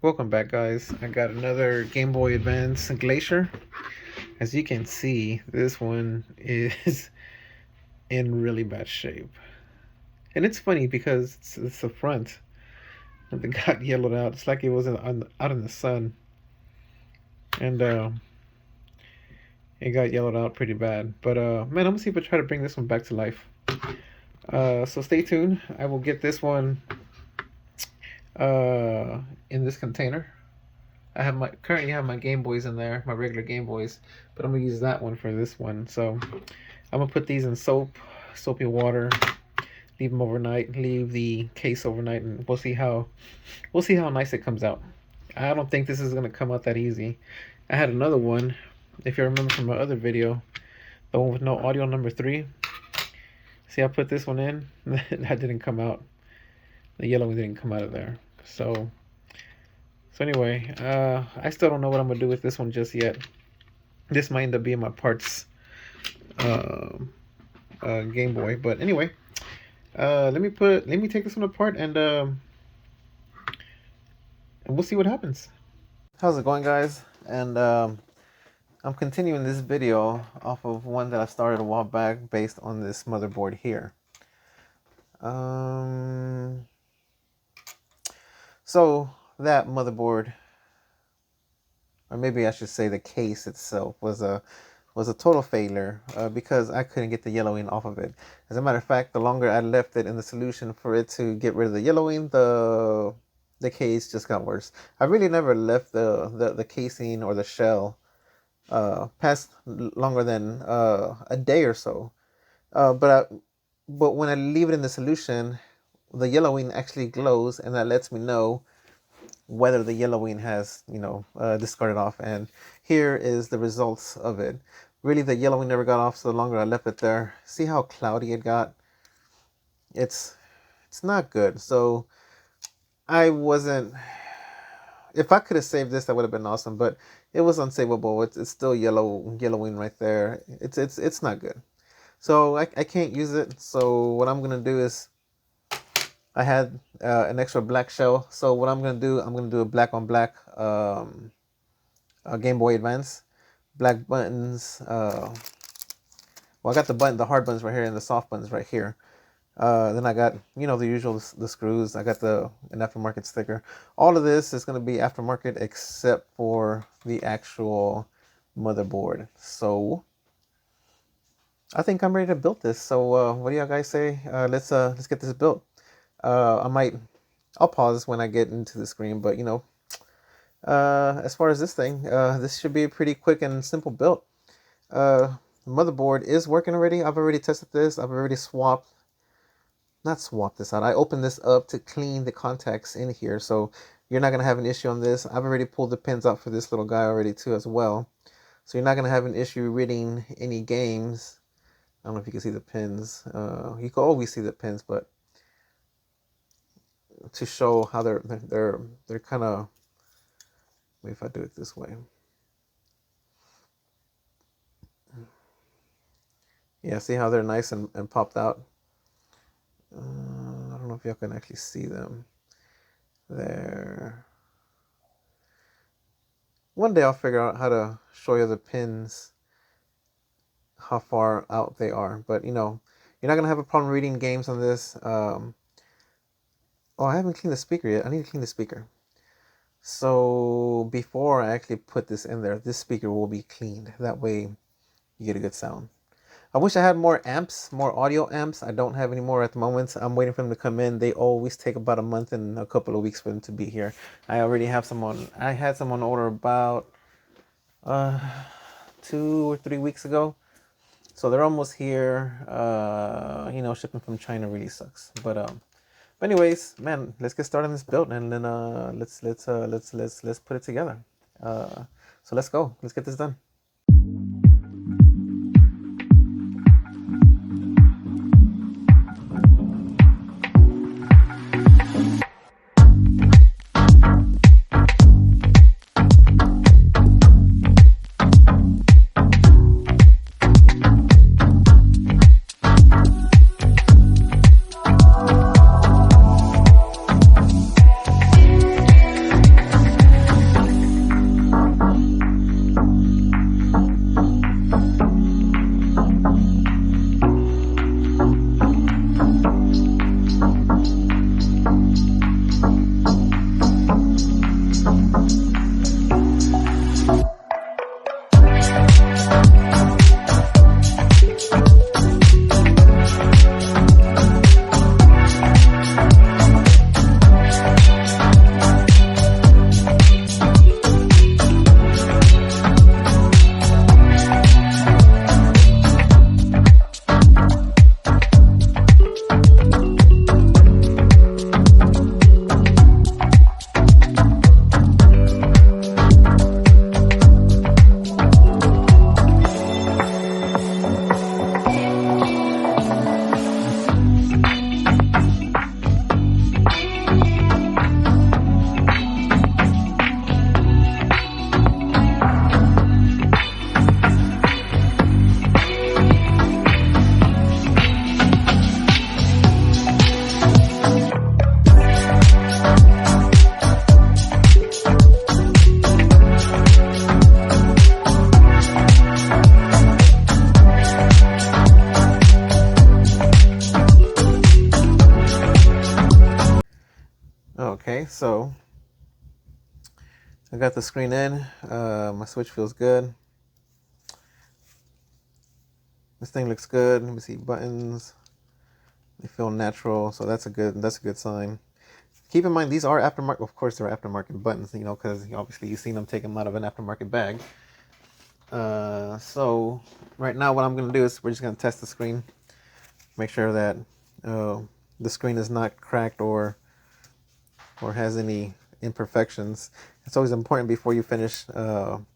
Welcome back, guys. I got another Game Boy Advance Glacier. As you can see, this one is in really bad shape. And it's funny because it's the front that got yellowed out. It's like it was out in the sun. And it got yellowed out pretty bad. But man, I'm gonna see if I try to bring this one back to life. So stay tuned. I will get this one in this container. I currently have my Game Boys in there, my regular Game Boys, but I'm gonna use that one for this one. So I'm gonna put these in soapy water, leave them overnight, leave the case overnight, and we'll see how nice it comes out. I don't think this is gonna come out that easy. I had another one, if you remember from my other video, the one with no audio, number 3. See, I put this one in, that didn't come out. The yellow one didn't come out of there. So anyway, I still don't know what I'm gonna do with this one just yet. This might end up being my parts Game Boy, but anyway, let me take this one apart and we'll see what happens. How's it going, guys? And I'm continuing this video off of one that I started a while back based on this motherboard here. So that motherboard, or maybe I should say the case itself, was a total failure because I couldn't get the yellowing off of it. As a matter of fact, the longer I left it in the solution for it to get rid of the yellowing, the case just got worse. I really never left the casing or the shell past longer than a day or so. But when I leave it in the solution, the yellowing actually glows, and that lets me know whether the yellowing has, discarded off. And here is the results of it. Really, the yellowing never got off, so the longer I left it there, see how cloudy it got? It's not good. So I wasn't, if I could have saved this, that would have been awesome, but it was unsavable. It's still yellowing right there. It's not good. So I can't use it. So what I'm gonna do is, I had an extra black shell, so what I'm gonna do a black on black Game Boy Advance, black buttons. Well, I got the hard buttons right here and the soft buttons right here. Then I got the usual, the screws. I got an aftermarket sticker. All of this is gonna be aftermarket except for the actual motherboard. So I think I'm ready to build this. So what do y'all guys say? Let's get this built. I'll pause when I get into the screen, but as far as this thing, this should be a pretty quick and simple build. The motherboard is working already. I've already tested this. I've already not swapped this out. I opened this up to clean the contacts in here, so you're not gonna have an issue on this. I've already pulled the pins out for this little guy already too as well, so you're not gonna have an issue reading any games. I don't know if you can see the pins. You can always see the pins, but to show how they're kind of, maybe if I do it this way, yeah, see how they're nice and popped out. I don't know if y'all can actually see them there. One day I'll figure out how to show you the pins, how far out they are, but you're not gonna have a problem reading games on this. Oh, I haven't cleaned the speaker yet. I need to clean the speaker. So before I actually put this in there, this speaker will be cleaned. That way you get a good sound. I wish I had more amps, more audio amps. I don't have any more at the moment. I'm waiting for them to come in. They always take about a month and a couple of weeks for them to be here. I already have some on. I had some on order about 2 or 3 weeks ago. So they're almost here. Shipping from China really sucks. But anyways, man, let's get started on this build, and then let's put it together. So let's go. Let's get this done. Okay, so I got the screen in. My switch feels good. This thing looks good. Let me see, buttons. They feel natural, so that's a good sign. Keep in mind, these are aftermarket. Of course, they're aftermarket buttons, you know, because obviously you've seen them take them out of an aftermarket bag. So right now, what I'm gonna do is we're just gonna test the screen, make sure that the screen is not cracked or has any imperfections. It's always important before you finish putting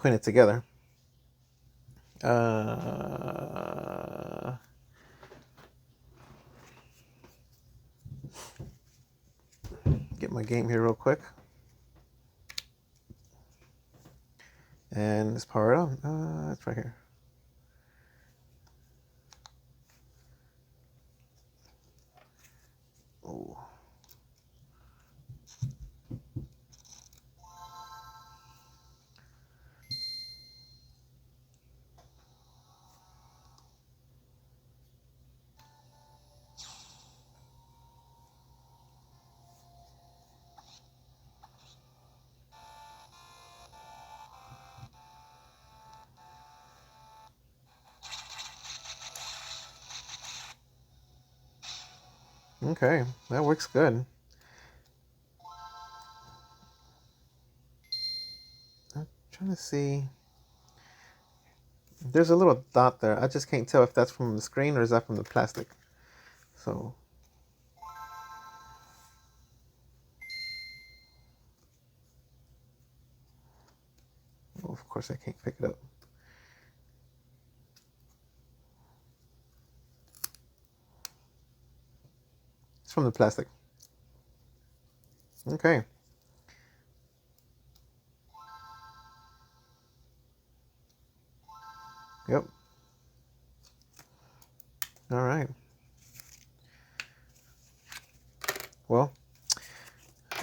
it together. Get my game here real quick. And let's power it on. It's right here. Oh. Okay, that works good. I'm trying to see. There's a little dot there. I just can't tell if that's from the screen or is that from the plastic. So well, of course I can't pick it up. It's from the plastic. Okay. Yep. All right. Well,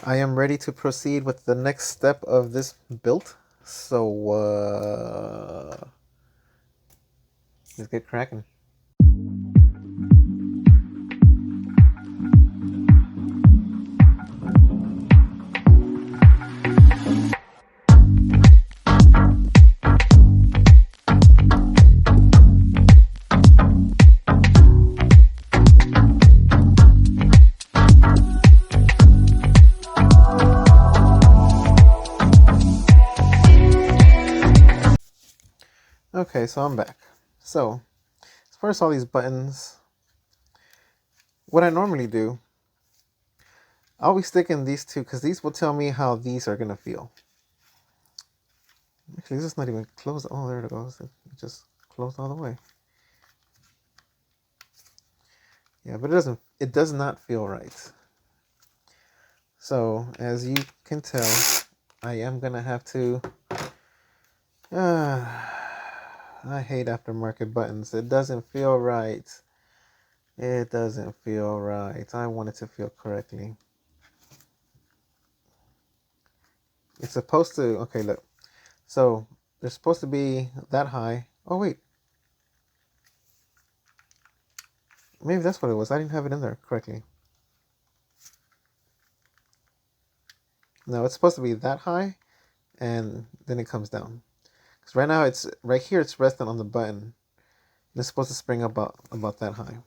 I am ready to proceed with the next step of this build. So let's get cracking. Okay, so I'm back. So, as far as all these buttons, what I normally do, I'll be sticking these two because these will tell me how these are going to feel. Actually, this is not even closed. Oh, there it goes. It just closed all the way. Yeah, but it does not feel right. So, as you can tell, I am going to have to, I hate aftermarket buttons. It doesn't feel right. It doesn't feel right. I want it to feel correctly. It's supposed to, okay, look. So, they're supposed to be that high. Oh, wait. Maybe that's what it was. I didn't have it in there correctly. No, it's supposed to be that high, and then it comes down. Because right now it's right here. It's resting on the button. And it's supposed to spring up about that high.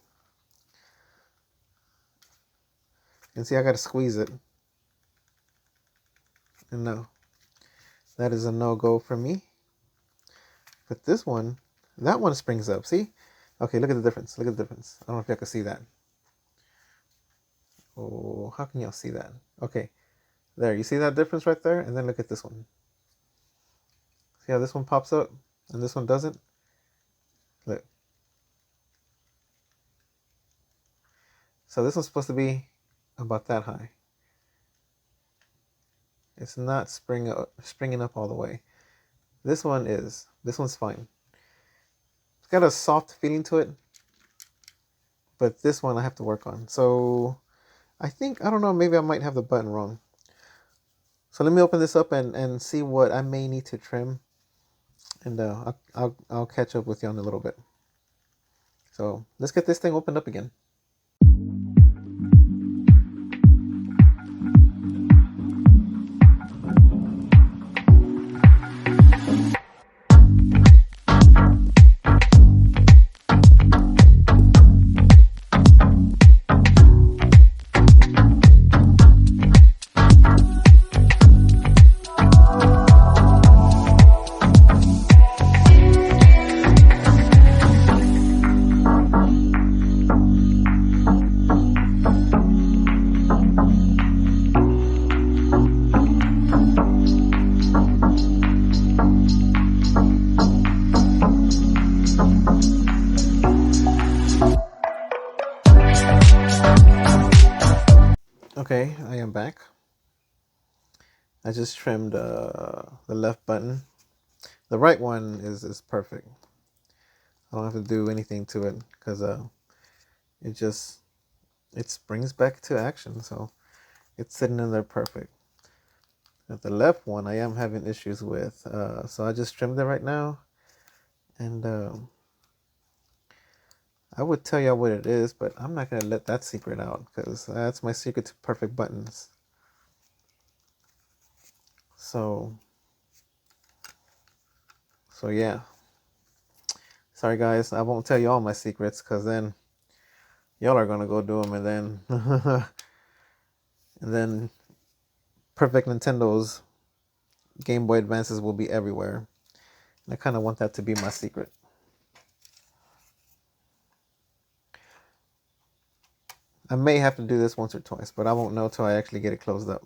And see, I gotta squeeze it. And no, that is a no-go for me. But this one, that one springs up. See? Okay, look at the difference. Look at the difference. I don't know if y'all can see that. Oh, how can y'all see that? Okay, there. You see that difference right there? And then look at this one. See how this one pops up and this one doesn't? Look. So this one's supposed to be about that high. It's not springing up all the way. This one is. This one's fine. It's got a soft feeling to it, but this one I have to work on. So I think, I don't know, maybe I might have the button wrong. So let me open this up and see what I may need to trim, and I'll catch up with you in a little bit. So let's get this thing opened up again. Okay, I am back. I just trimmed the left button. The right one is perfect. I don't have to do anything to it because it springs back to action, so it's sitting in there perfect. But the left one I am having issues with, so I just trimmed it right now, and I would tell y'all what it is, but I'm not gonna let that secret out because that's my secret to perfect buttons. So yeah. Sorry guys, I won't tell you all my secrets because then y'all are gonna go do them, and then and then perfect Nintendo's Game Boy Advances will be everywhere. And I kind of want that to be my secret. I may have to do this once or twice, but I won't know till I actually get it closed up.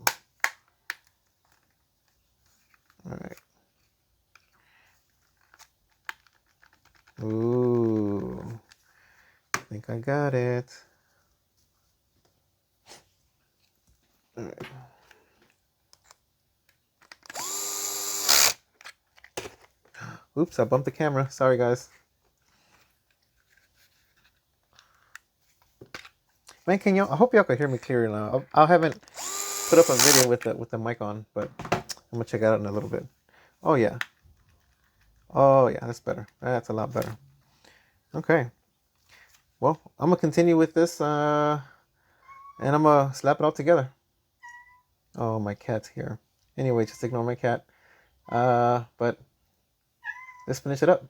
All right. Ooh, I think I got it. All right. Oops, I bumped the camera. Sorry, guys. Man, can y'all? I hope y'all can hear me clearly now. I haven't put up a video with the mic on, but I'm gonna check it out in a little bit. Oh yeah. Oh yeah, that's better. That's a lot better. Okay. Well, I'm gonna continue with this, and I'm gonna slap it all together. Oh, my cat's here. Anyway, just ignore my cat. But let's finish it up.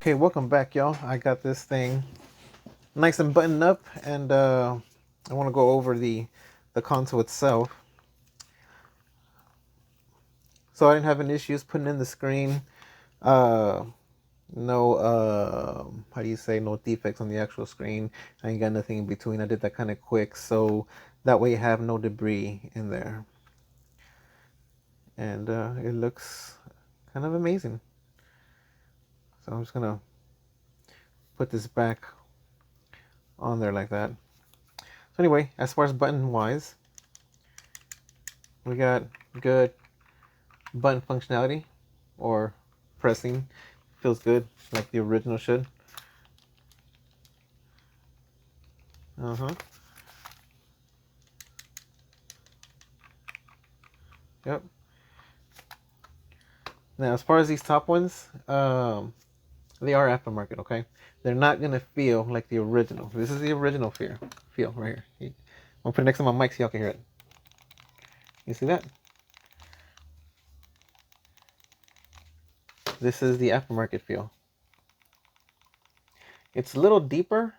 Okay, welcome back, y'all. I got this thing nice and buttoned up, and I want to go over the console itself. So I didn't have any issues putting in the screen. no how do you say, no defects on the actual screen. I ain't got nothing in between. I did that kind of quick, so that way you have no debris in there. And it looks kind of amazing. So I'm just gonna put this back on there like that. So anyway, as far as button wise, we got good button functionality, or pressing feels good like the original should. Yep. Now as far as these top ones, they are aftermarket, okay? They're not gonna feel like the original. This is the original feel right here. I'm gonna put it next to my mic so y'all can hear it. You see that? This is the aftermarket feel. It's a little deeper,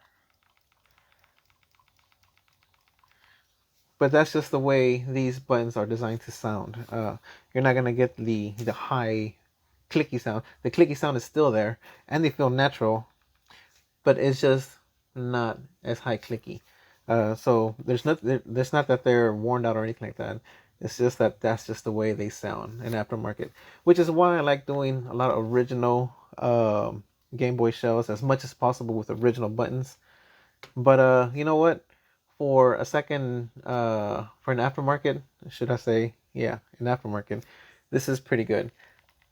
but that's just the way these buttons are designed to sound. You're not gonna get the high clicky sound. The clicky sound is still there, and they feel natural, but it's just not as high clicky. So there's not that they're worn out or anything like that. It's just that that's just the way they sound in aftermarket, which is why I like doing a lot of original Game Boy shells as much as possible with original buttons. But you know what? For a second, for an aftermarket, should I say, yeah, an aftermarket, this is pretty good.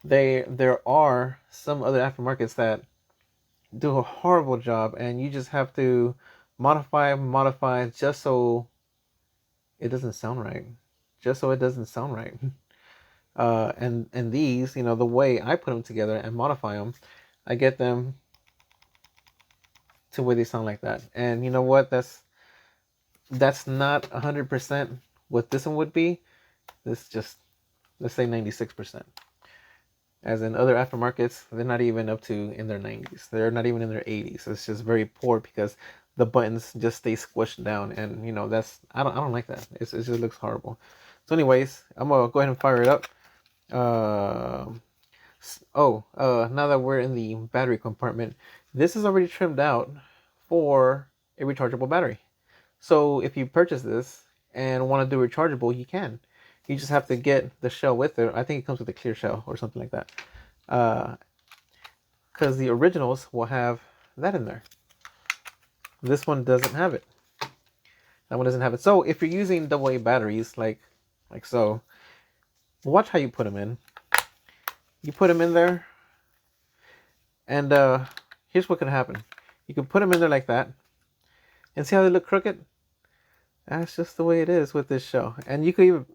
There are some other aftermarkets that do a horrible job, and you just have to modify just so it doesn't sound right, just so it doesn't sound right. And these, you know, the way I put them together and modify them, I get them to where they sound like that. And you know what? That's not 100% what this one would be. This just, let's say 96%. As in other aftermarkets, they're not even up to in their 90s. They're not even in their 80s. It's just very poor because the buttons just stay squished down, and you know that's I don't like that. It just looks horrible. So, anyways, I'm gonna go ahead and fire it up. Now that we're in the battery compartment, this is already trimmed out for a rechargeable battery. So if you purchase this and want to do rechargeable, you can. You just have to get the shell with it. I think it comes with a clear shell or something like that. Because the originals will have that in there. This one doesn't have it. That one doesn't have it. So if you're using AA batteries, like so, watch how you put them in. You put them in there, and here's what can happen. You can put them in there like that, and see how they look crooked? That's just the way it is with this shell. And you could even,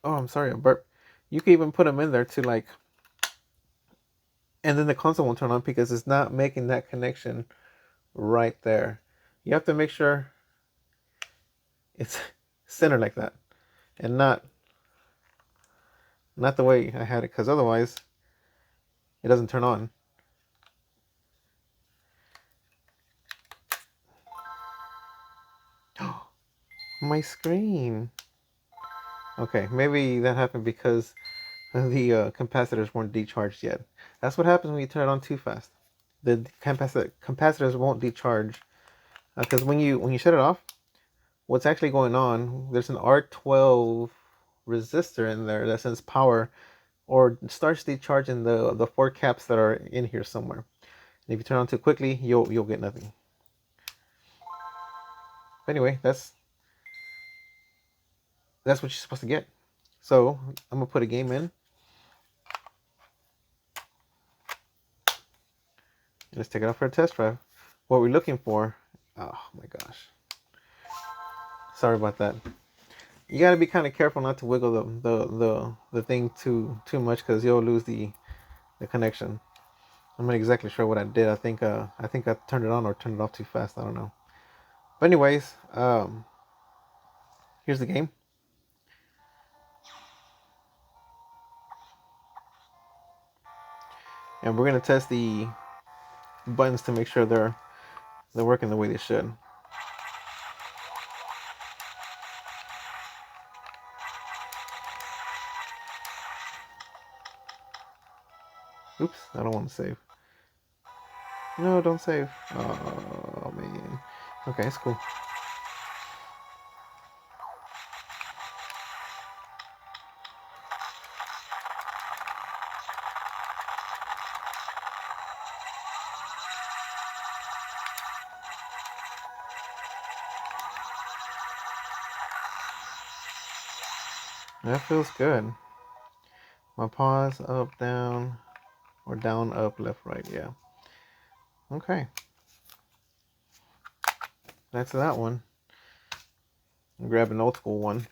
oh, I'm sorry, I burped. You could even put them in there to like, and then the console won't turn on because it's not making that connection right there. You have to make sure it's centered like that, and not the way I had it, because otherwise it doesn't turn on. My screen. Okay, maybe that happened because the capacitors weren't decharged yet. That's what happens when you turn it on too fast. The capacitors won't decharge because when you shut it off, what's actually going on? There's an R12 resistor in there that sends power or starts decharging the four caps that are in here somewhere. And if you turn on too quickly, you'll get nothing. But anyway, that's what you're supposed to get. So I'm gonna put a game in. Let's take it out for a test drive. What we're looking for, oh my gosh. Sorry about that. You gotta be kind of careful not to wiggle the thing too much because you'll lose the connection. I'm not exactly sure what I did. I think I turned it on or turned it off too fast. I don't know. But anyways, here's the game. And we're gonna test the buttons to make sure they're working the way they should. Oops, I don't want to save. No, don't save. Oh man. Okay, it's cool. That feels good. My pause up, down, or down, up, left, right. Yeah. Okay. That's that one. Grab an old school one.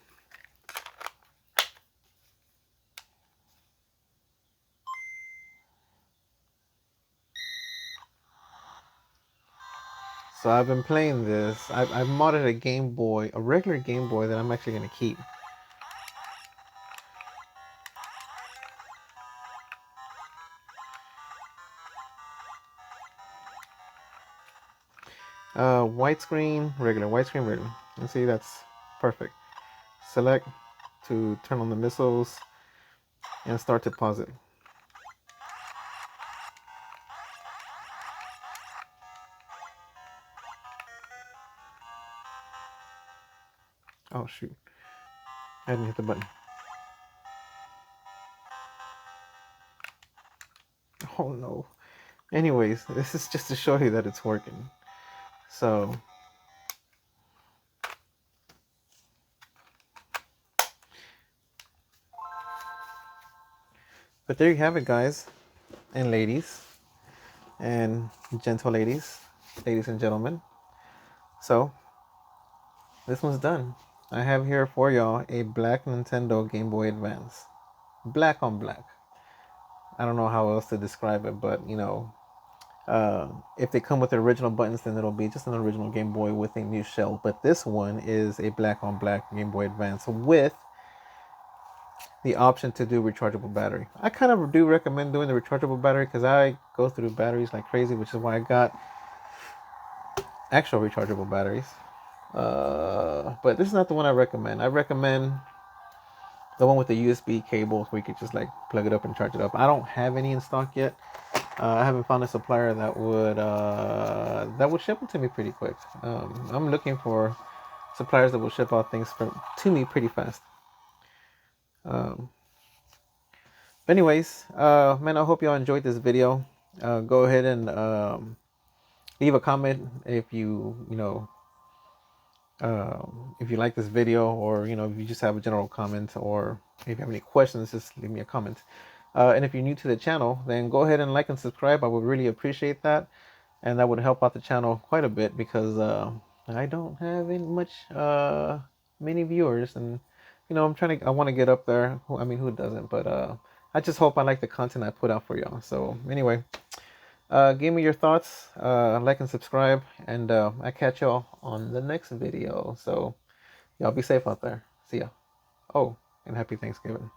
So I've been playing this. I've modded a Game Boy, a regular Game Boy that I'm actually going to keep. Widescreen, regular, widescreen, regular. And see, that's perfect. Select to turn on the missiles and start to pause it. Oh shoot, I didn't hit the button. Oh no. Anyways, this is just to show you that it's working. So, but there you have it, guys and ladies and gentle ladies and gentlemen. So, this one's done. I have here for y'all a black Nintendo Game Boy Advance. Black on black. I don't know how else to describe it, but you know, if they come with the original buttons, then it'll be just an original Game Boy with a new shell. But this one is a black on black Game Boy Advance with the option to do rechargeable battery. I kind of do recommend doing the rechargeable battery because I go through batteries like crazy, which is why I got actual rechargeable batteries. But this is not the one I recommend. I recommend the one with the USB cable where you could just like plug it up and charge it up. I don't have any in stock yet. I haven't found a supplier that would ship it to me pretty quick. I'm looking for suppliers that will ship out things to me pretty fast. But anyways, man, I hope y'all enjoyed this video. Go ahead and leave a comment if if you like this video, or if you just have a general comment, or if you have any questions, just leave me a comment. And if you're new to the channel, then go ahead and like and subscribe. I would really appreciate that, and that would help out the channel quite a bit because I don't have many viewers, and I want to get up there. I mean, who doesn't? But I just hope I like the content I put out for y'all. So anyway, give me your thoughts, like and subscribe, and I catch y'all on the next video. So y'all be safe out there. See ya. Oh, and happy Thanksgiving.